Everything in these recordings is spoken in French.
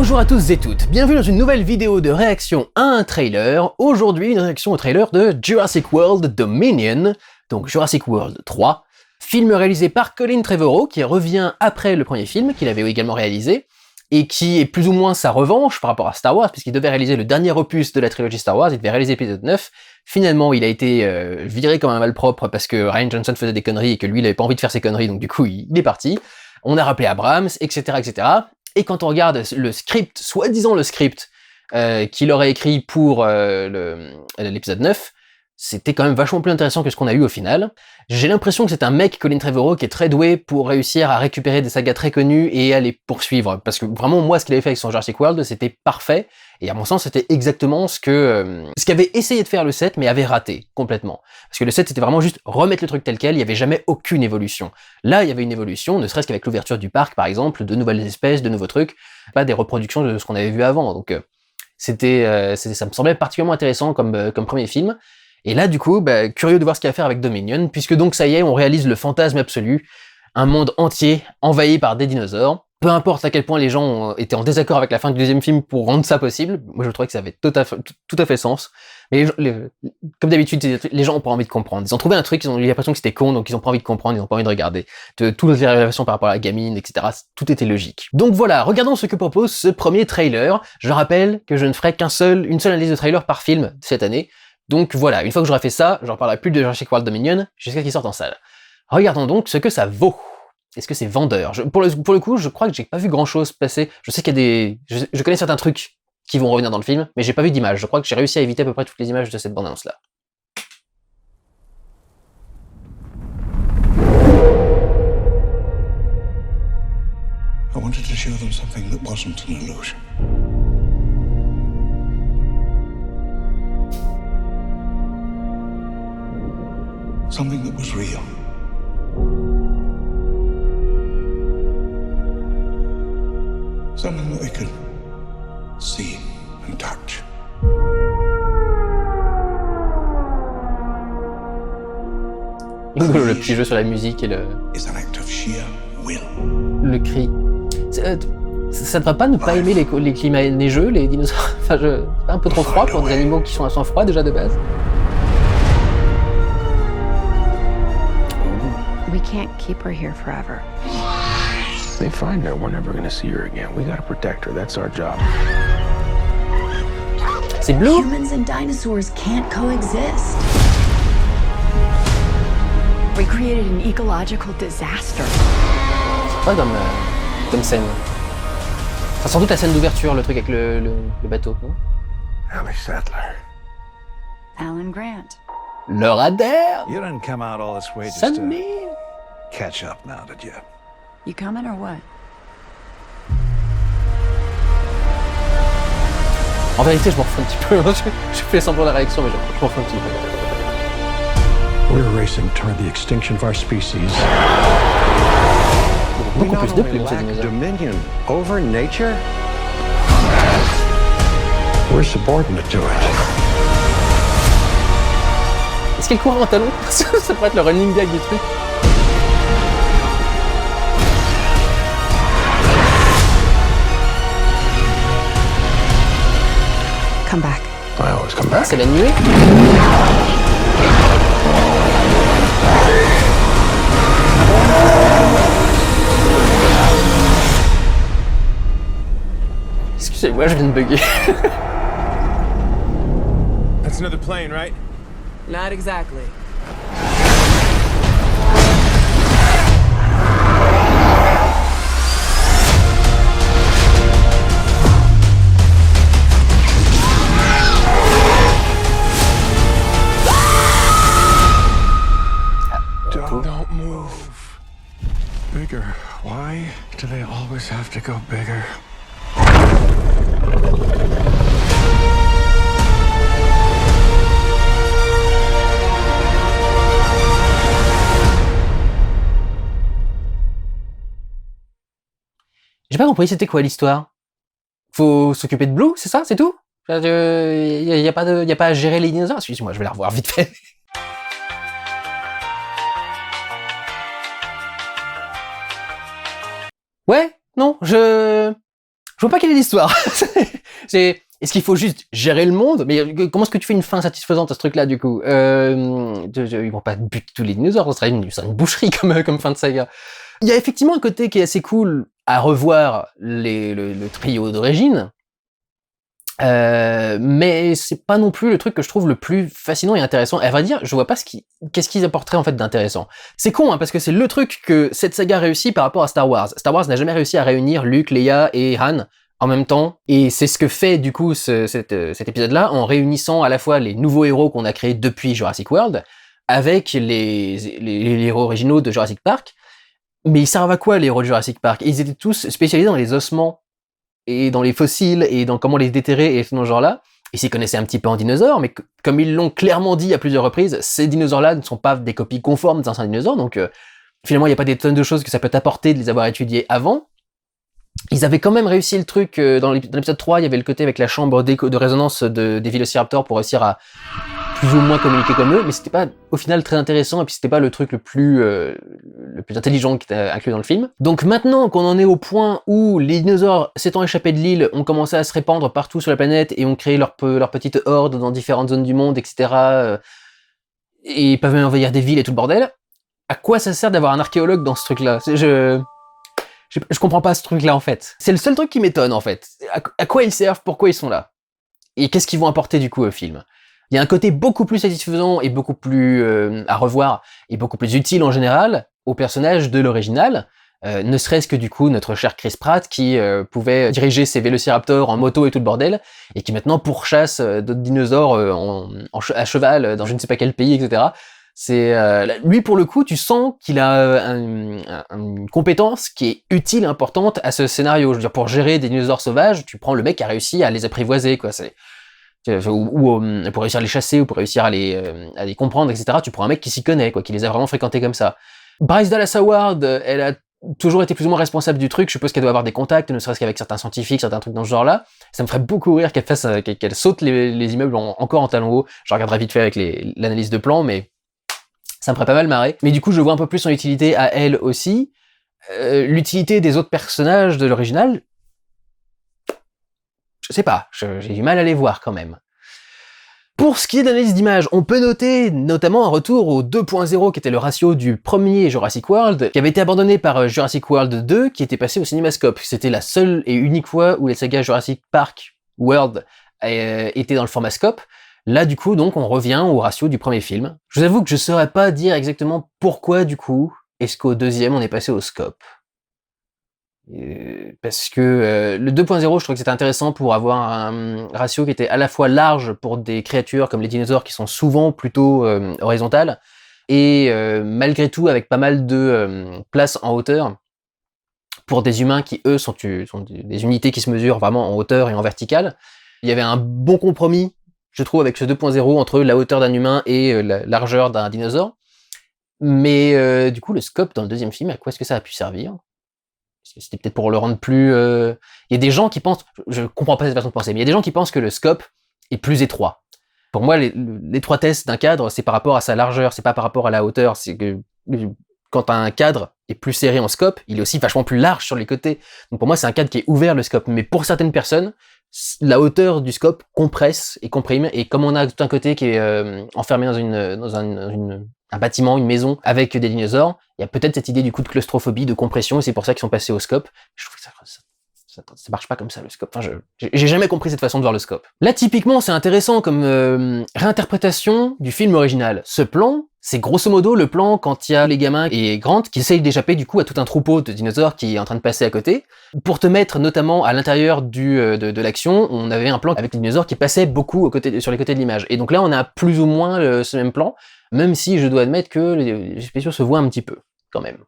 Bonjour à tous et toutes, bienvenue dans une nouvelle vidéo de réaction à un trailer. Aujourd'hui, une réaction au trailer de Jurassic World Dominion, donc Jurassic World 3, film réalisé par Colin Trevorrow, qui revient après le premier film, qu'il avait également réalisé, et qui est plus ou moins sa revanche par rapport à Star Wars, puisqu'il devait réaliser le dernier opus de la trilogie Star Wars, il devait réaliser l'épisode 9, finalement il a été viré comme un malpropre parce que Rian Johnson faisait des conneries et que lui il avait pas envie de faire ses conneries, donc du coup il est parti. On a rappelé Abrams, etc., etc. Et quand on regarde le script, soi-disant le script qu'il aurait écrit pour l'épisode 9, c'était quand même vachement plus intéressant que ce qu'on a eu au final. J'ai l'impression que c'est un mec, Colin Trevorrow, qui est très doué pour réussir à récupérer des sagas très connues et à les poursuivre. Parce que vraiment, moi, ce qu'il avait fait avec son Jurassic World, c'était parfait. Et à mon sens, c'était exactement ce qu'avait essayé de faire le 7, mais avait raté complètement. Parce que le 7, c'était vraiment juste remettre le truc tel quel, il n'y avait jamais aucune évolution. Là, il y avait une évolution, ne serait-ce qu'avec l'ouverture du parc, par exemple, de nouvelles espèces, de nouveaux trucs, pas des reproductions de ce qu'on avait vu avant. Donc, ça me semblait particulièrement intéressant comme premier film. Et là, du coup, curieux de voir ce qu'il y a à faire avec Dominion, puisque donc ça y est, on réalise le fantasme absolu, un monde entier envahi par des dinosaures. Peu importe à quel point les gens étaient en désaccord avec la fin du deuxième film pour rendre ça possible, moi je trouvais que ça avait tout à fait sens. Mais comme d'habitude, les gens ont pas envie de comprendre. Ils ont trouvé un truc, ils ont eu l'impression que c'était con, donc ils ont pas envie de comprendre, ils ont pas envie de regarder. Toutes les révélations par rapport à la gamine, etc., tout était logique. Donc voilà, regardons ce que propose ce premier trailer. Je rappelle que je ne ferai une seule analyse de trailer par film cette année. Donc voilà, une fois que j'aurai fait ça, j'en parlerai plus de Jurassic World Dominion jusqu'à qu'il sorte en salle. Regardons donc ce que ça vaut. Est-ce que c'est vendeur? Pour le coup, je crois que j'ai pas vu grand chose passer. Je sais qu'il y a des... Je connais certains trucs qui vont revenir dans le film, mais j'ai pas vu d'image. Je crois que j'ai réussi à éviter à peu près toutes les images de cette bande-annonce-là. I wanted to show them something that wasn't an illusion. Something that was real. Something that they could see and touch. Le petit jeu sur la musique et Is an act of sheer will. le cri. Ça devrait pas ne pas aimer les climats neigeux, les dinosaures. Enfin, c'est un peu trop froid pour des animaux qui sont à sang froid déjà de base. We can't keep her here forever. They find her, we're never gonna see her again. We gotta protect her, that's our job. C'est bleu. Humans and dinosaurs can't coexist. We created an ecological disaster. C'est pas comme scène. Enfin, sans doute la scène d'ouverture, le truc avec le bateau, non? Ellie Sattler. Alan Grant. Le radar. You didn't come out all this way just to catch up now, did you? You coming or what? En vérité, je m'en fous un petit peu. Je fais semblant de la réaction, mais je m'en fous un petit peu. We're racing toward the extinction of our species. Beaucoup plus de plumes, ces dinosaures. Dominion over nature? We're subordinate to it. Est-ce qu'elle court en talon? Ça pourrait être le running gag du truc. Come back. I always come Ah, back. c'est la nuée. Excusez-moi, je viens de bugger. That's another plane, right? Not exactly. Don't move. Bigger. Why do they always have to go bigger? J'ai pas compris, c'était quoi l'histoire? Faut s'occuper de Blue, c'est ça? C'est tout? Y a pas à gérer les dinosaures? Excuse-moi, je vais la revoir vite fait. Ouais, non, Je vois pas quelle est l'histoire. Est-ce qu'il faut juste gérer le monde? Mais comment est-ce que tu fais une fin satisfaisante à ce truc-là, du coup? Ils vont pas buter tous les dinosaures, ça serait une boucherie comme fin de saga. Il y a effectivement un côté qui est assez cool à revoir le trio d'origine. Mais c'est pas non plus le truc que je trouve le plus fascinant et intéressant. Et à vrai dire, je vois pas qu'est-ce qu'ils apporteraient en fait d'intéressant. C'est con, hein, parce que c'est le truc que cette saga réussit par rapport à Star Wars. Star Wars n'a jamais réussi à réunir Luke, Leia et Han en même temps, et c'est ce que fait du coup cet épisode-là, en réunissant à la fois les nouveaux héros qu'on a créés depuis Jurassic World, avec les héros originaux de Jurassic Park. Mais ils servent à quoi les héros de Jurassic Park? Ils étaient tous spécialisés dans les ossements, et dans les fossiles, et dans comment les déterrer, et ce genre-là. Ils s'y connaissaient un petit peu en dinosaures, mais comme ils l'ont clairement dit à plusieurs reprises, ces dinosaures-là ne sont pas des copies conformes des anciens dinosaures, donc finalement il n'y a pas des tonnes de choses que ça peut t'apporter de les avoir étudiées avant. Ils avaient quand même réussi le truc, dans l'épisode 3, il y avait le côté avec la chambre de résonance des Velociraptors pour réussir à plus ou moins communiquer comme eux, mais c'était pas au final très intéressant, et puis c'était pas le truc le plus intelligent qui était inclus dans le film. Donc maintenant qu'on en est au point où les dinosaures s'étant échappés de l'île ont commencé à se répandre partout sur la planète et ont créé leur petite horde dans différentes zones du monde, etc., et peuvent même envahir des villes et tout le bordel, à quoi ça sert d'avoir un archéologue dans ce truc-là? Je comprends pas ce truc-là, en fait. C'est le seul truc qui m'étonne, en fait. À quoi ils servent? Pourquoi ils sont là? Et qu'est-ce qu'ils vont apporter, du coup, au film? Il y a un côté beaucoup plus satisfaisant et beaucoup plus à revoir et beaucoup plus utile, en général, au personnage de l'original, ne serait-ce que, du coup, notre cher Chris Pratt, qui pouvait diriger ses vélociraptors en moto et tout le bordel, et qui maintenant pourchasse d'autres dinosaures à cheval dans je ne sais pas quel pays, etc., lui, pour le coup, tu sens qu'il a une compétence qui est utile et importante à ce scénario. Je veux dire, pour gérer des dinosaures sauvages, tu prends le mec qui a réussi à les apprivoiser, quoi. Ou pour réussir à les chasser, ou pour réussir à les comprendre, etc. Tu prends un mec qui s'y connaît, quoi, qui les a vraiment fréquentés comme ça. Bryce Dallas Howard, elle a toujours été plus ou moins responsable du truc. Je suppose qu'elle doit avoir des contacts, ne serait-ce qu'avec certains scientifiques, certains trucs dans ce genre-là. Ça me ferait beaucoup rire qu'elle saute les immeubles encore en talons hauts. Je regarderai vite fait avec l'analyse de plan, mais ça me ferait pas mal marrer. Mais du coup, je vois un peu plus son utilité à elle aussi. L'utilité des autres personnages de l'original, je sais pas, j'ai du mal à les voir quand même. Pour ce qui est d'analyse d'image, on peut noter notamment un retour au 2.0 qui était le ratio du premier Jurassic World, qui avait été abandonné par Jurassic World 2, qui était passé au CinemaScope. C'était la seule et unique fois où les sagas Jurassic Park World étaient dans le format scope. Là, du coup, donc, on revient au ratio du premier film. Je vous avoue que je saurais pas dire exactement pourquoi, du coup, est-ce qu'au deuxième, on est passé au scope. Parce que le 2.0, je trouve que c'était intéressant pour avoir un ratio qui était à la fois large pour des créatures comme les dinosaures qui sont souvent plutôt horizontales, et malgré tout avec pas mal de place en hauteur pour des humains qui, eux, sont des unités qui se mesurent vraiment en hauteur et en verticale. Il y avait un bon compromis, je trouve, avec ce 2.0 entre la hauteur d'un humain et la largeur d'un dinosaure. Mais du coup, le scope dans le deuxième film, à quoi est-ce que ça a pu servir? C'était peut-être pour le rendre plus... Il y a des gens qui pensent... Je comprends pas cette façon de penser, mais il y a des gens qui pensent que le scope est plus étroit. Pour moi, l'étroitesse d'un cadre, c'est par rapport à sa largeur, c'est pas par rapport à la hauteur. C'est que quand un cadre est plus serré en scope, il est aussi vachement plus large sur les côtés. Donc pour moi, c'est un cadre qui est ouvert, le scope. Mais pour certaines personnes, la hauteur du scope compresse et comprime, et comme on a tout un côté qui est enfermé dans un bâtiment, une maison avec des dinosaures, il y a peut-être cette idée du coup de claustrophobie, de compression, et c'est pour ça qu'ils sont passés au scope. Je trouve que ça marche pas comme ça, le scope. Enfin, j'ai jamais compris cette façon de voir le scope. Là, typiquement, c'est intéressant comme réinterprétation du film original. Ce plan, c'est grosso modo le plan quand il y a les gamins et Grant qui essayent d'échapper du coup à tout un troupeau de dinosaures qui est en train de passer à côté. Pour te mettre notamment à l'intérieur de l'action, on avait un plan avec les dinosaures qui passaient beaucoup sur les côtés de l'image. Et donc là, on a plus ou moins ce même plan, même si je dois admettre que les spéciaux se voient un petit peu, quand même.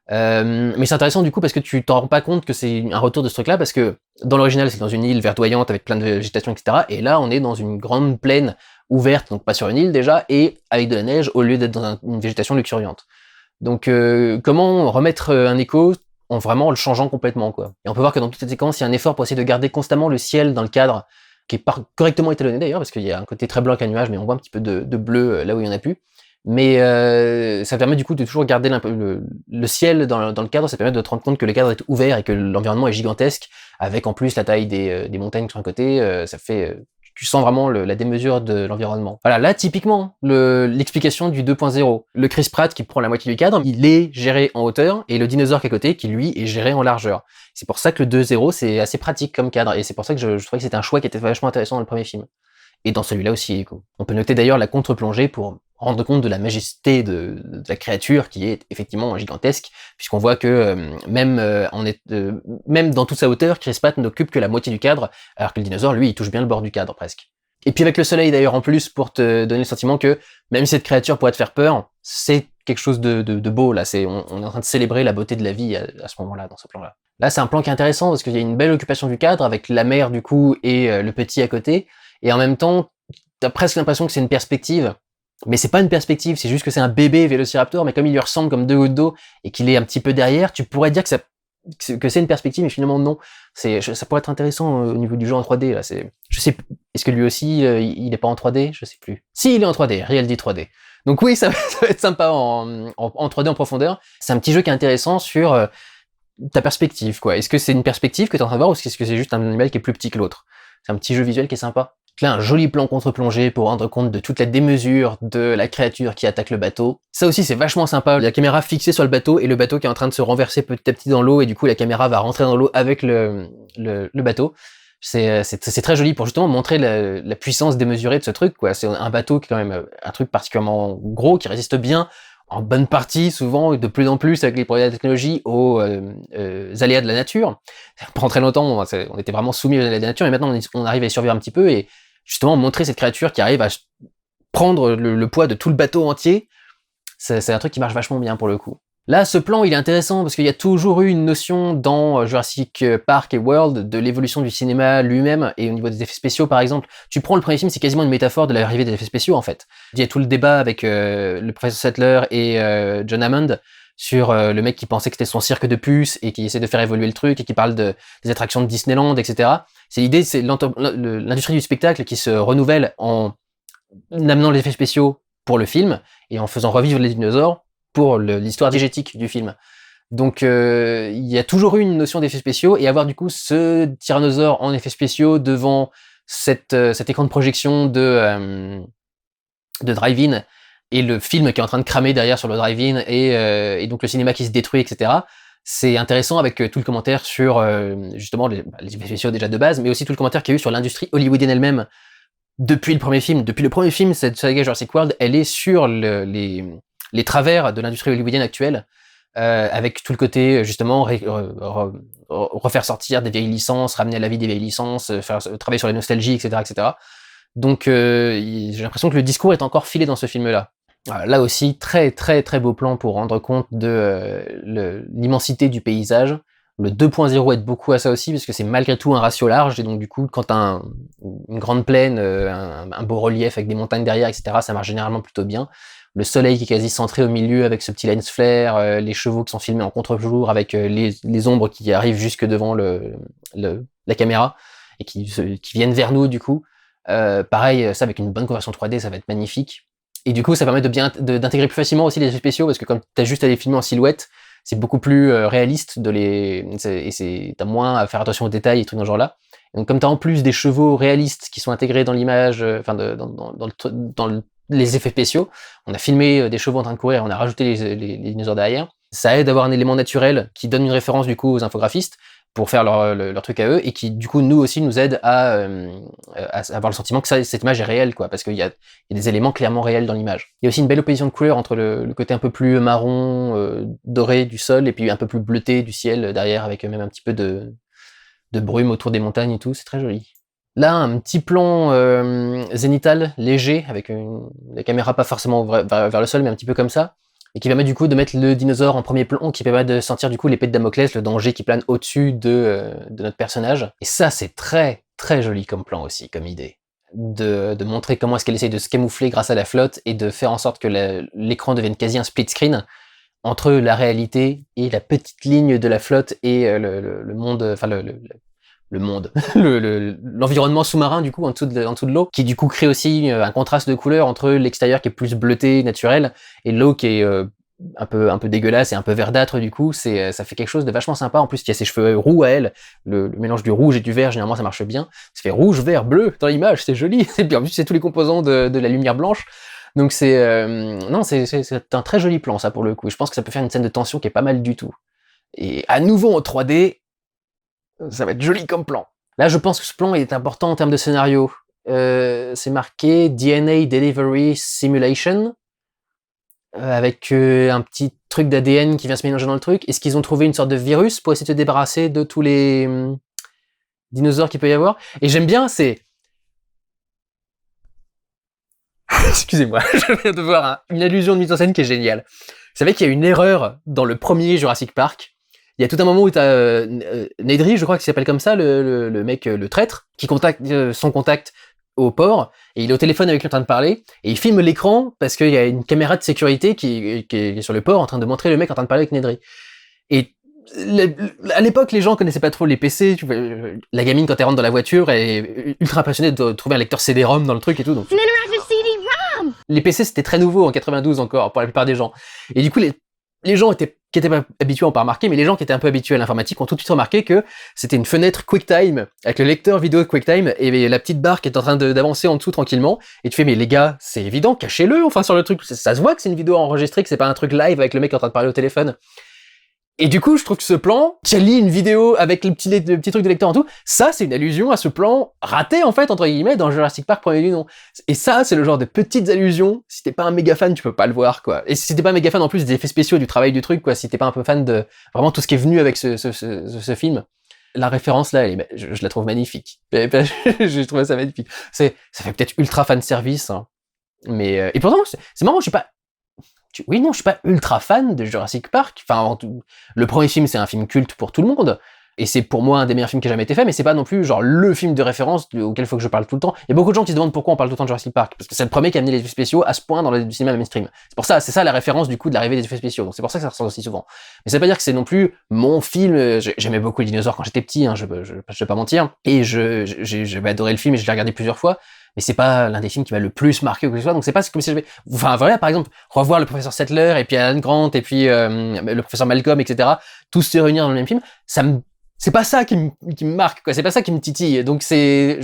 Mais c'est intéressant du coup parce que tu t'en rends pas compte que c'est un retour de ce truc-là, parce que dans l'original c'est dans une île verdoyante avec plein de végétation, etc. Et là on est dans une grande plaine ouverte, donc pas sur une île déjà, et avec de la neige au lieu d'être dans une végétation luxuriante. Donc comment remettre un écho en vraiment le changeant complètement, quoi. Et on peut voir que dans toute cette séquence il y a un effort pour essayer de garder constamment le ciel dans le cadre, qui est correctement étalonné d'ailleurs, parce qu'il y a un côté très blanc avec un nuage, mais on voit un petit peu de bleu là où il y en a plus. Mais ça permet du coup de toujours garder le ciel dans le cadre, ça permet de te rendre compte que le cadre est ouvert et que l'environnement est gigantesque, avec en plus la taille des montagnes sur un côté, ça fait... tu sens vraiment la démesure de l'environnement. Voilà, là, typiquement, l'explication du 2.0. Le Chris Pratt qui prend la moitié du cadre, il est géré en hauteur, et le dinosaure qui est à côté, qui lui est géré en largeur. C'est pour ça que le 2.0, c'est assez pratique comme cadre, et c'est pour ça que je trouvais que c'était un choix qui était vachement intéressant dans le premier film. Et dans celui-là aussi, du coup. On peut noter d'ailleurs la contre-plongée pour rendre compte de la majesté de la créature qui est effectivement gigantesque, puisqu'on voit que même dans toute sa hauteur, Chris Pratt n'occupe que la moitié du cadre, alors que le dinosaure, lui, il touche bien le bord du cadre presque. Et puis avec le soleil d'ailleurs en plus, pour te donner le sentiment que même si cette créature pourrait te faire peur, c'est quelque chose de beau là. On est en train de célébrer la beauté de la vie à ce moment-là, dans ce plan-là. Là, c'est un plan qui est intéressant parce qu'il y a une belle occupation du cadre avec la mer du coup et le petit à côté. Et en même temps, t'as presque l'impression que c'est une perspective, mais c'est pas une perspective, c'est juste que c'est un bébé Vélociraptor, mais comme il lui ressemble comme deux gouttes d'eau et qu'il est un petit peu derrière, tu pourrais dire que c'est une perspective, mais finalement non. Ça pourrait être intéressant au niveau du jeu en 3D. Là, je sais, est-ce que lui aussi, il est pas en 3D? Je sais plus. Si, il est en 3D, Reality 3D. Donc oui, ça va être sympa en 3D en profondeur. C'est un petit jeu qui est intéressant sur ta perspective, quoi. Est-ce que c'est une perspective que t'es en train de voir ou est-ce que c'est juste un animal qui est plus petit que l'autre? C'est un petit jeu visuel qui est sympa. Là, un joli plan contre-plongée pour rendre compte de toute la démesure de la créature qui attaque le bateau. Ça aussi, c'est vachement sympa. La caméra fixée sur le bateau et le bateau qui est en train de se renverser petit à petit dans l'eau et du coup, la caméra va rentrer dans l'eau avec le bateau. C'est très joli pour justement montrer la puissance démesurée de ce truc, quoi. C'est un bateau qui est quand même un truc particulièrement gros, qui résiste bien, en bonne partie, souvent, de plus en plus, avec les progrès de la technologie, aux aléas de la nature. Pendant très longtemps, on était vraiment soumis aux aléas de la nature, et maintenant, on arrive à y survivre un petit peu, et justement, montrer cette créature qui arrive à prendre le poids de tout le bateau entier, c'est un truc qui marche vachement bien pour le coup. Là, ce plan, il est intéressant parce qu'il y a toujours eu une notion dans Jurassic Park et World de l'évolution du cinéma lui-même et au niveau des effets spéciaux, par exemple. Tu prends le premier film, c'est quasiment une métaphore de l'arrivée des effets spéciaux, en fait. Il y a tout le débat avec le professeur Sattler et John Hammond sur le mec qui pensait que c'était son cirque de puces et qui essaie de faire évoluer le truc et qui parle des attractions de Disneyland, etc. C'est l'idée, c'est l'industrie du spectacle qui se renouvelle en amenant les effets spéciaux pour le film et en faisant revivre les dinosaures pour l'histoire diégétique du film. Donc il y a toujours eu une notion d'effets spéciaux et avoir du coup ce tyrannosaure en effets spéciaux devant cet écran de projection de drive-in et le film qui est en train de cramer derrière sur le drive-in et donc le cinéma qui se détruit, etc. C'est intéressant avec tout le commentaire sur justement les effets spéciaux déjà de base, mais aussi tout le commentaire qu'il y a eu sur l'industrie hollywoodienne elle-même depuis le premier film. Depuis le premier film, cette saga Jurassic World, elle est sur les travers de l'industrie hollywoodienne actuelle, avec tout le côté, justement, refaire sortir des vieilles licences, ramener à la vie des vieilles licences, travailler sur la nostalgie, etc., etc. Donc, j'ai l'impression que le discours est encore filé dans ce film-là. Là aussi, très, très, très beau plan pour rendre compte de l'immensité du paysage. Le 2.0 aide beaucoup à ça aussi, parce que c'est malgré tout un ratio large, et donc du coup, quand t'as une grande plaine, un beau relief avec des montagnes derrière, etc., ça marche généralement plutôt bien. Le soleil qui est quasi centré au milieu avec ce petit lens flare, les chevaux qui sont filmés en contre-jour avec les ombres qui arrivent jusque devant la caméra et qui viennent vers nous du coup. Pareil, ça avec une bonne conversion 3D, ça va être magnifique. Et du coup, ça permet d'intégrer plus facilement aussi les effets spéciaux parce que comme t'as juste à les filmer en silhouette, c'est beaucoup plus réaliste t'as moins à faire attention aux détails et trucs dans ce genre-là. Donc comme t'as en plus des chevaux réalistes qui sont intégrés dans l'image, dans les effets spéciaux, on a filmé des chevaux en train de courir, on a rajouté les dinosaures derrière. Ça aide d'avoir un élément naturel qui donne une référence du coup aux infographistes pour faire leur truc à eux et qui du coup nous aussi nous aide à avoir le sentiment que cette image est réelle, quoi, parce qu'il y a des éléments clairement réels dans l'image. Il y a aussi une belle opposition de couleurs entre le côté un peu plus marron, doré du sol et puis un peu plus bleuté du ciel derrière avec même un petit peu de brume autour des montagnes et tout, c'est très joli. Là, un petit plan zénital léger avec la caméra pas forcément vers le sol mais un petit peu comme ça, et qui permet du coup de mettre le dinosaure en premier plan, qui permet de sentir du coup l'épée de Damoclès, le danger qui plane au-dessus de notre personnage. Et ça, c'est très très joli comme plan aussi, comme idée. De montrer comment est-ce qu'elle essaye de se camoufler grâce à la flotte et de faire en sorte que l'écran devienne quasi un split screen entre la réalité et la petite ligne de la flotte et le monde, enfin monde, l'environnement sous-marin du coup en dessous de l'eau, qui du coup crée aussi un contraste de couleurs entre l'extérieur qui est plus bleuté, naturel, et l'eau qui est un peu dégueulasse et un peu verdâtre du coup. Ça fait quelque chose de vachement sympa. En plus, il y a ses cheveux roux à elle, le mélange du rouge et du vert, généralement ça marche bien. Ça fait rouge, vert, bleu dans l'image, c'est joli. Et puis en plus, c'est tous les composants de la lumière blanche. Donc c'est un très joli plan ça pour le coup. Je pense que ça peut faire une scène de tension qui est pas mal du tout. Et à nouveau en 3D, ça va être joli comme plan. Là, je pense que ce plan est important en termes de scénario. C'est marqué DNA Delivery Simulation, avec un petit truc d'ADN qui vient se mélanger dans le truc. Est-ce qu'ils ont trouvé une sorte de virus pour essayer de se débarrasser de tous les dinosaures qu'il peut y avoir? Et j'aime bien, c'est... Excusez-moi, je viens de voir une allusion de mise en scène qui est géniale. Vous savez qu'il y a une erreur dans le premier Jurassic Park. Il y a tout un moment où t'as Nedry, je crois qu'il s'appelle comme ça, le mec, le traître, qui contacte son contact au port, et il est au téléphone avec lui en train de parler, et il filme l'écran parce qu'il y a une caméra de sécurité qui est sur le port en train de montrer le mec en train de parler avec Nedry. Et à l'époque, les gens connaissaient pas trop les PC. La gamine, quand elle rentre dans la voiture, elle est ultra impressionnée de trouver un lecteur CD-ROM dans le truc et tout. Donc, les PC, c'était très nouveau en 92 encore, pour la plupart des gens. Et du coup, les gens qui étaient pas habitués n'ont pas remarqué, mais les gens qui étaient un peu habitués à l'informatique ont tout de suite remarqué que c'était une fenêtre QuickTime, avec le lecteur vidéo QuickTime, et la petite barre qui est en train d'avancer en dessous tranquillement, et tu fais, mais les gars, c'est évident, cachez-le, enfin, sur le truc, ça se voit que c'est une vidéo enregistrée, que c'est pas un truc live avec le mec en train de parler au téléphone. Et du coup, je trouve que ce plan, qui allie une vidéo avec le petit truc de lecteur en tout, ça, c'est une allusion à ce plan raté, en fait, entre guillemets, dans Jurassic Park premier du nom. Et ça, c'est le genre de petites allusions. Si t'es pas un méga fan, tu peux pas le voir, quoi. Et si t'es pas un méga fan, en plus, des effets spéciaux, du travail du truc, quoi, si t'es pas un peu fan de vraiment tout ce qui est venu avec ce film, la référence, là, je la trouve magnifique. J'ai trouvé ça magnifique. Ça fait peut-être ultra fan service, hein. Mais, et pourtant, c'est marrant, je suis pas ultra fan de Jurassic Park. Enfin, le premier film, c'est un film culte pour tout le monde. Et c'est pour moi un des meilleurs films qui a jamais été fait, mais c'est pas non plus genre le film de référence auquel il faut que je parle tout le temps. Il y a beaucoup de gens qui se demandent pourquoi on parle tout le temps de Jurassic Park. Parce que c'est le premier qui a amené les effets spéciaux à ce point dans le cinéma mainstream. C'est ça la référence du coup de l'arrivée des effets spéciaux. Donc c'est pour ça que ça ressort aussi souvent. Mais ça veut pas dire que c'est non plus mon film. J'aimais beaucoup les dinosaures quand j'étais petit, hein, je vais pas mentir. Et j'avais adoré le film et je l'ai regardé plusieurs fois. Mais c'est pas l'un des films qui m'a le plus marqué ou quoi que ce soit, donc c'est pas comme si j'avais... Enfin voilà, par exemple, revoir le professeur Settler, et puis Alan Grant, et puis le professeur Malcolm, etc., tous se réunir dans le même film, c'est pas ça qui me marque, quoi, c'est pas ça qui me titille, donc c'est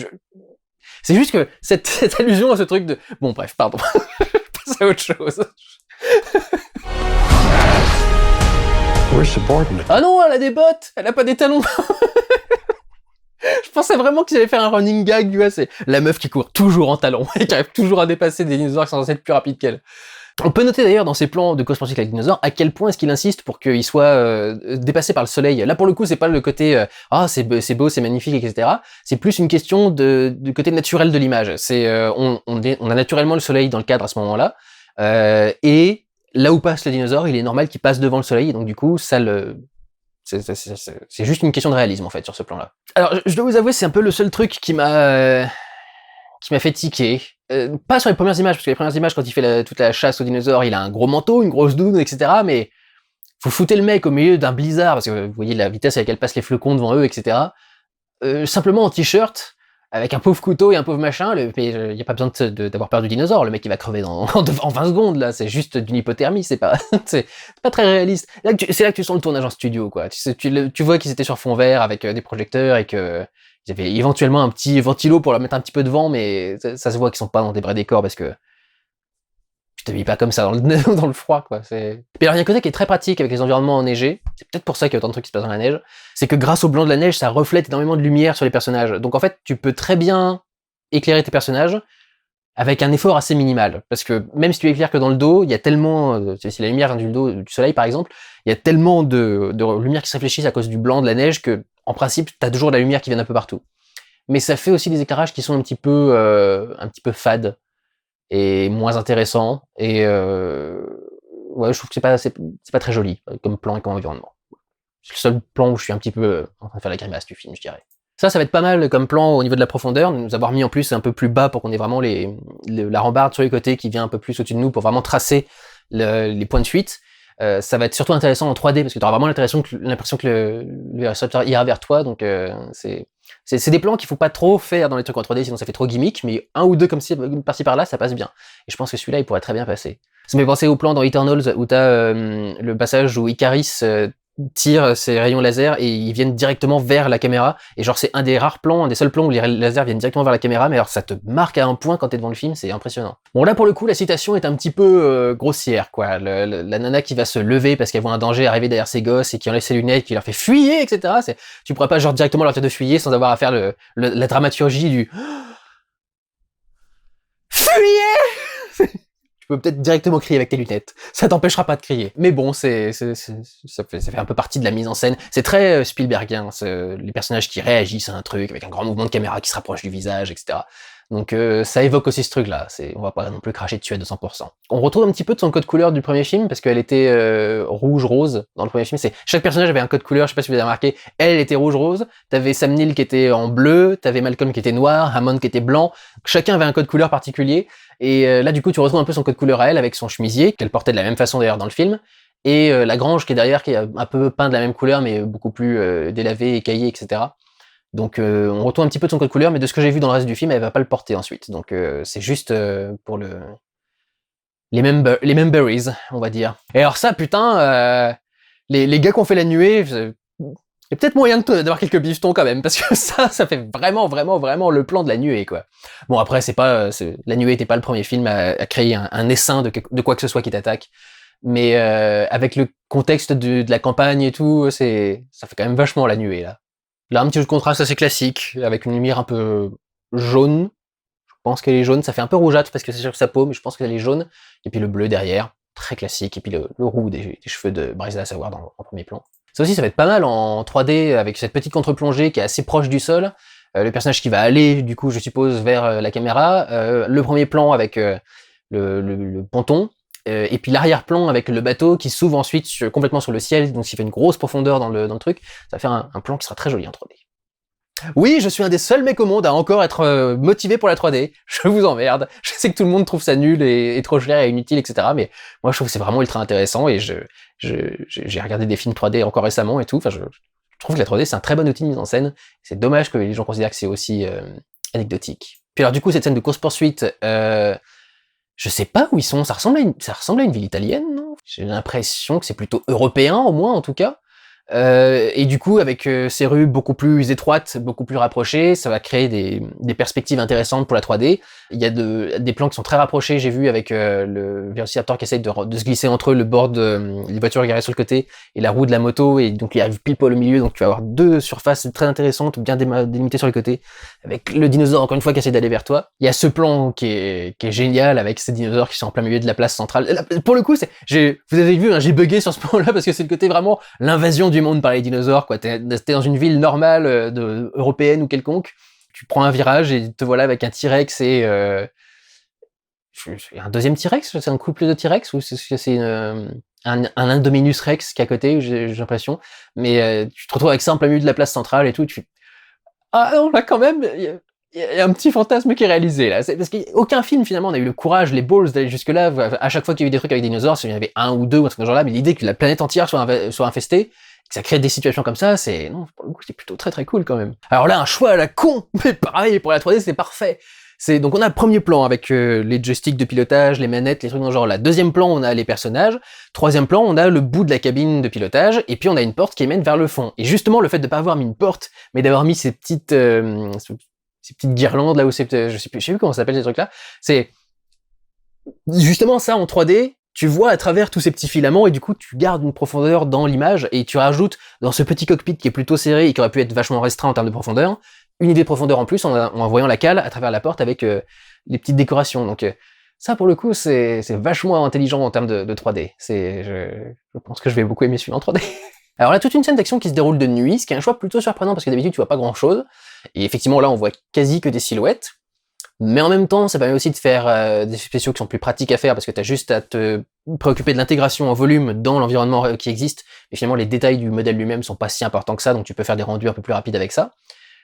juste que cette allusion à ce truc de... Bon bref, pardon, passe à autre chose. We're subordinate. Ah non, elle a des bottes, elle a pas des talons. Je pensais vraiment qu'ils allaient faire un running gag, tu vois, c'est la meuf qui court toujours en talons et qui arrive toujours à dépasser des dinosaures qui sont censés être plus rapides qu'elle. On peut noter d'ailleurs dans ces plans de course poursuite avec dinosaures à quel point est-ce qu'il insiste pour qu'il soit dépassé par le soleil. Là pour le coup c'est pas le côté c'est beau, c'est magnifique, etc. C'est plus une question du côté naturel de l'image. On a naturellement le soleil dans le cadre à ce moment-là, et là où passe le dinosaure, il est normal qu'il passe devant le soleil, et donc du coup c'est juste une question de réalisme en fait sur ce plan-là. Alors je dois vous avouer, c'est un peu le seul truc qui m'a fait tiquer. Pas sur les premières images, parce que les premières images, quand il fait toute la chasse aux dinosaures, il a un gros manteau, une grosse doudoune, etc. Mais vous foutez le mec au milieu d'un blizzard, parce que vous voyez la vitesse avec laquelle passent les flocons devant eux, etc. Simplement en t-shirt, avec un pauvre couteau et un pauvre machin, il n'y a pas besoin d'avoir peur du dinosaure, le mec il va crever en 20 secondes, là, c'est juste d'une hypothermie, c'est pas très réaliste. C'est là que tu sens le tournage en studio, quoi. Tu vois qu'ils étaient sur fond vert avec des projecteurs et que ils avaient éventuellement un petit ventilo pour leur mettre un petit peu de vent, mais ça se voit qu'ils sont pas dans des vrais décors parce que tu t'habilles pas comme ça dans le froid, quoi. Et alors il y a un côté qui est très pratique avec les environnements enneigés, c'est peut-être pour ça qu'il y a autant de trucs qui se passent dans la neige, c'est que grâce au blanc de la neige, ça reflète énormément de lumière sur les personnages. Donc en fait, tu peux très bien éclairer tes personnages avec un effort assez minimal. Parce que même si tu éclaires que dans le dos, il y a tellement... si la lumière vient du dos du soleil par exemple, il y a tellement de lumière qui se réfléchissent à cause du blanc de la neige que, en principe, t'as toujours de la lumière qui vient un peu partout. Mais ça fait aussi des éclairages qui sont un petit peu fades et moins intéressants. Et ouais, je trouve que c'est pas très joli comme plan et comme environnement. C'est le seul plan où je suis un petit peu en train de faire la grimace du film, je dirais. Ça va être pas mal comme plan au niveau de la profondeur, nous avoir mis en plus un peu plus bas pour qu'on ait vraiment la rambarde sur les côtés qui vient un peu plus au-dessus de nous pour vraiment tracer les points de fuite. Ça va être surtout intéressant en 3D parce que tu auras vraiment l'impression que le récepteur ira vers toi, donc c'est des plans qu'il faut pas trop faire dans les trucs en 3D, sinon ça fait trop gimmick, mais un ou deux comme par-ci par-là, ça passe bien. Et je pense que celui-là, il pourrait très bien passer. Ça me fait penser au plan dans Eternals où t'as le passage où Icaris tire ses rayons laser et ils viennent directement vers la caméra, et genre c'est un des rares plans, un des seuls plans où les lasers viennent directement vers la caméra, mais alors ça te marque à un point quand t'es devant le film, c'est impressionnant. Bon là pour le coup la citation est un petit peu grossière quoi, la nana qui va se lever parce qu'elle voit un danger arriver derrière ses gosses et qui enlève ses lunettes, qui leur fait fuyer, etc. Tu pourras pas genre directement leur dire de fuyer sans avoir à faire la dramaturgie du fuyez. Tu peux peut-être directement crier avec tes lunettes, ça t'empêchera pas de crier. Mais bon, ça fait un peu partie de la mise en scène. C'est très Spielbergien, les personnages qui réagissent à un truc, avec un grand mouvement de caméra qui se rapproche du visage, etc. Donc ça évoque aussi ce truc-là, on va pas non plus cracher dessus à 200%. On retrouve un petit peu de son code couleur du premier film, parce qu'elle était rouge-rose dans le premier film. Chaque personnage avait un code couleur, je sais pas si vous avez remarqué, elle était rouge-rose, t'avais Sam Neill qui était en bleu, t'avais Malcolm qui était noir, Hammond qui était blanc, chacun avait un code couleur particulier, et là du coup tu retrouves un peu son code couleur à elle, avec son chemisier, qu'elle portait de la même façon d'ailleurs dans le film, et la grange qui est derrière, qui est un peu peint de la même couleur, mais beaucoup plus délavée, écaillée, etc. Donc on retrouve un petit peu de son code couleur, mais de ce que j'ai vu dans le reste du film, elle va pas le porter ensuite. Donc c'est juste pour les memories, on va dire. Et alors ça, putain, les gars qui ont fait la nuée, il y a peut-être moyen d'avoir quelques bifetons quand même, parce que ça fait vraiment, vraiment, vraiment le plan de la nuée, quoi. Bon après, la nuée était pas le premier film à créer un essaim de quoi que ce soit qui t'attaque. Mais avec le contexte de la campagne et tout, ça fait quand même vachement la nuée, là. Là, un petit jeu de contraste assez classique, avec une lumière un peu jaune. Je pense qu'elle est jaune, ça fait un peu rougeâtre parce que c'est sur sa peau, mais je pense qu'elle est jaune. Et puis le bleu derrière, très classique. Et puis le roux des cheveux de Bryce Dallas Howard en premier plan. Ça aussi, ça va être pas mal en 3D, avec cette petite contre-plongée qui est assez proche du sol. Le personnage qui va aller, du coup, je suppose, vers la caméra. Le premier plan avec le ponton. Et puis l'arrière-plan avec le bateau qui s'ouvre ensuite complètement sur le ciel, donc il fait une grosse profondeur dans le truc, ça va faire un plan qui sera très joli en 3D. Oui, je suis un des seuls mecs au monde à encore être motivé pour la 3D, je vous emmerde, je sais que tout le monde trouve ça nul et trop cher et inutile, etc. Mais moi je trouve que c'est vraiment ultra intéressant et j'ai regardé des films 3D encore récemment et tout, enfin je trouve que la 3D c'est un très bon outil de mise en scène, c'est dommage que les gens considèrent que c'est aussi anecdotique. Puis alors du coup cette scène de course-poursuite, je sais pas où ils sont, ça ressemble à une ville italienne, non? J'ai l'impression que c'est plutôt européen, au moins, en tout cas. Et du coup, avec ces rues beaucoup plus étroites, beaucoup plus rapprochées, ça va créer des perspectives intéressantes pour la 3D. Il y a des plans qui sont très rapprochés, j'ai vu, avec le Velociraptor qui essaye de se glisser entre le bord les voitures garées sur le côté et la roue de la moto, et donc il arrive pile poil au milieu, donc tu vas avoir deux surfaces très intéressantes, bien délimitées sur le côté, avec le dinosaure, encore une fois, qui essaie d'aller vers toi. Il y a ce plan qui est génial, avec ces dinosaures qui sont en plein milieu de la place centrale. Là, pour le coup, vous avez vu, hein, j'ai bugué sur ce plan-là, parce que c'est le côté vraiment l'invasion du monde par les dinosaures, quoi. T'es dans une ville normale, européenne ou quelconque, tu prends un virage et te voilà avec un T-Rex et un deuxième T-Rex, c'est un couple de T-Rex ou c'est un Indominus Rex qui est à côté, j'ai l'impression, mais tu te retrouves avec ça en plein milieu de la place centrale et tout, ah non, là quand même, il y a un petit fantasme qui est réalisé là, c'est parce qu'aucun film finalement n'a eu le courage, les balls d'aller jusque là. À chaque fois qu'il y a eu des trucs avec des dinosaures, il y en avait un ou deux ou un truc dans ce genre-là, mais l'idée que la planète entière soit infestée, que ça crée des situations comme ça, non, pour le coup, c'est plutôt très très cool quand même. Alors là, un choix à la con, mais pareil, pour la 3D, c'est parfait. Donc on a le premier plan avec les joysticks de pilotage, les manettes, les trucs dans ce genre-là. Deuxième plan, on a les personnages. Troisième plan, on a le bout de la cabine de pilotage, et puis on a une porte qui mène vers le fond. Et justement, le fait de pas avoir mis une porte, mais d'avoir mis ces petites guirlandes là où je sais plus comment ça s'appelle ces trucs-là, c'est justement ça en 3D. Tu vois à travers tous ces petits filaments et du coup tu gardes une profondeur dans l'image et tu rajoutes dans ce petit cockpit qui est plutôt serré et qui aurait pu être vachement restreint en termes de profondeur, une idée de profondeur en plus en voyant la cale à travers la porte avec les petites décorations. Donc ça pour le coup c'est vachement intelligent en termes de 3D. Je pense que je vais beaucoup aimer celui-là en 3D. Alors là, toute une scène d'action qui se déroule de nuit, ce qui est un choix plutôt surprenant parce que d'habitude tu vois pas grand chose. Et effectivement là on voit quasi que des silhouettes. Mais en même temps, ça permet aussi de faire des spéciaux qui sont plus pratiques à faire parce que t'as juste à te préoccuper de l'intégration en volume dans l'environnement qui existe. Et finalement, les détails du modèle lui-même sont pas si importants que ça, donc tu peux faire des rendus un peu plus rapides avec ça.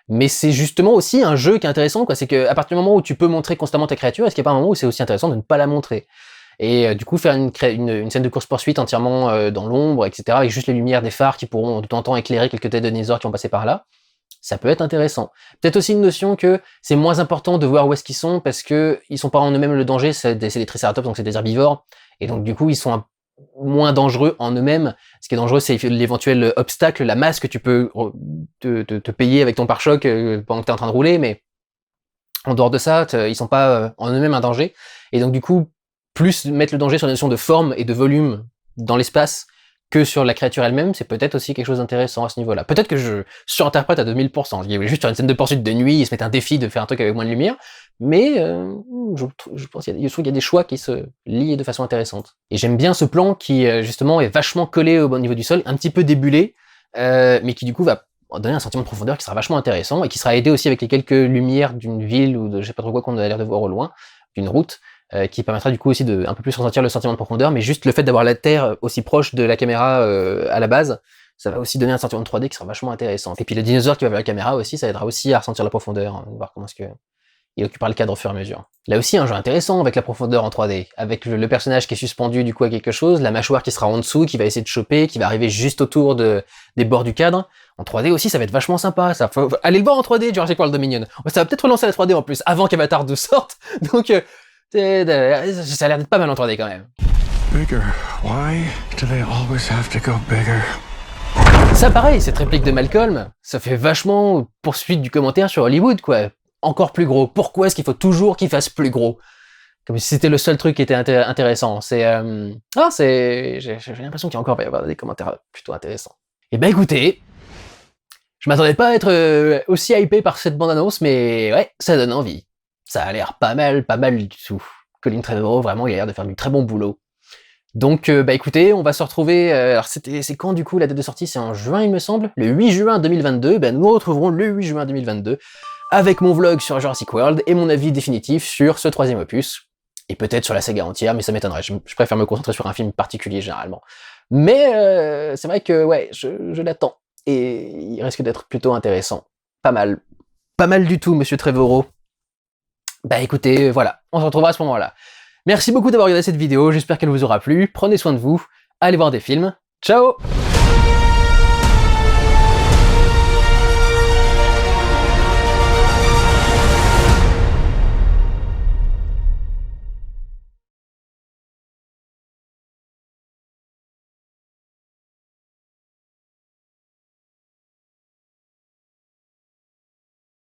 Mais c'est justement aussi un jeu qui est intéressant, quoi. C'est que à partir du moment où tu peux montrer constamment ta créature, est-ce qu'il n'y a pas un moment où c'est aussi intéressant de ne pas la montrer? et du coup faire une scène de course-poursuite entièrement dans l'ombre, etc., avec juste les lumières des phares qui pourront de temps en temps éclairer quelques têtes de dinosaures qui vont passer par là. Ça peut être intéressant. Peut-être aussi une notion que c'est moins important de voir où est-ce qu'ils sont, parce que ils sont pas en eux-mêmes le danger, c'est des triceratops, donc c'est des herbivores, et donc du coup ils sont moins dangereux en eux-mêmes. Ce qui est dangereux, c'est l'éventuel obstacle, la masse que tu peux te payer avec ton pare-choc pendant que tu es en train de rouler, mais en dehors de ça, ils sont pas en eux-mêmes un danger. Et donc du coup, plus mettre le danger sur la notion de forme et de volume dans l'espace que sur la créature elle-même, c'est peut-être aussi quelque chose d'intéressant à ce niveau-là. Peut-être que je surinterprète à 2000%. Il y avait juste sur une scène de poursuite de nuit, ils se mettent un défi de faire un truc avec moins de lumière, mais je pense qu'il y a des choix qui se lient de façon intéressante. Et j'aime bien ce plan qui, justement, est vachement collé au niveau du sol, un petit peu débulé, mais qui, du coup, va donner un sentiment de profondeur qui sera vachement intéressant, et qui sera aidé aussi avec les quelques lumières d'une ville, ou de je sais pas trop quoi qu'on a l'air de voir au loin, d'une route, qui permettra du coup aussi de un peu plus ressentir le sentiment de profondeur, mais juste le fait d'avoir la Terre aussi proche de la caméra à la base, ça va aussi donner un sentiment de 3D qui sera vachement intéressant. Et puis le dinosaure qui va vers la caméra aussi, ça aidera aussi à ressentir la profondeur, hein, voir comment est-ce que il occupera le cadre au fur et à mesure. Là aussi, un jeu intéressant avec la profondeur en 3D, avec le personnage qui est suspendu du coup à quelque chose, la mâchoire qui sera en dessous, qui va essayer de choper, qui va arriver juste autour des bords du cadre. En 3D aussi, ça va être vachement sympa, ça. Faut aller le voir en 3D, Jurassic World Dominion. Ça va peut-être relancer la 3D en plus, avant qu'Avatar 2 sorte, donc ça a l'air d'être pas mal en 3D quand même. Bigger. Why do they always have to go bigger? Ça pareil, cette réplique de Malcolm, ça fait vachement poursuite du commentaire sur Hollywood, quoi. Encore plus gros. Pourquoi est-ce qu'il faut toujours qu'il fasse plus gros? Comme si c'était le seul truc qui était intéressant. J'ai l'impression qu'il y a encore va y avoir des commentaires plutôt intéressants. Et ben écoutez, je m'attendais pas à être aussi hypé par cette bande-annonce, mais ouais, ça donne envie. Ça a l'air pas mal du tout. Colin Trevorrow, vraiment, il a l'air de faire du très bon boulot. Donc, bah écoutez, on va se retrouver... alors, c'est quand, du coup, la date de sortie? C'est en juin, il me semble. Le 8 juin 2022. Ben, nous nous retrouverons le 8 juin 2022 avec mon vlog sur Jurassic World et mon avis définitif sur ce 3e opus. Et peut-être sur la saga entière, mais ça m'étonnerait. Je préfère me concentrer sur un film particulier, généralement. Mais c'est vrai que, ouais, je l'attends. Et il risque d'être plutôt intéressant. Pas mal. Pas mal du tout, monsieur Trevorrow. Bah écoutez, voilà, on se retrouvera à ce moment-là. Merci beaucoup d'avoir regardé cette vidéo, j'espère qu'elle vous aura plu, prenez soin de vous, allez voir des films, ciao!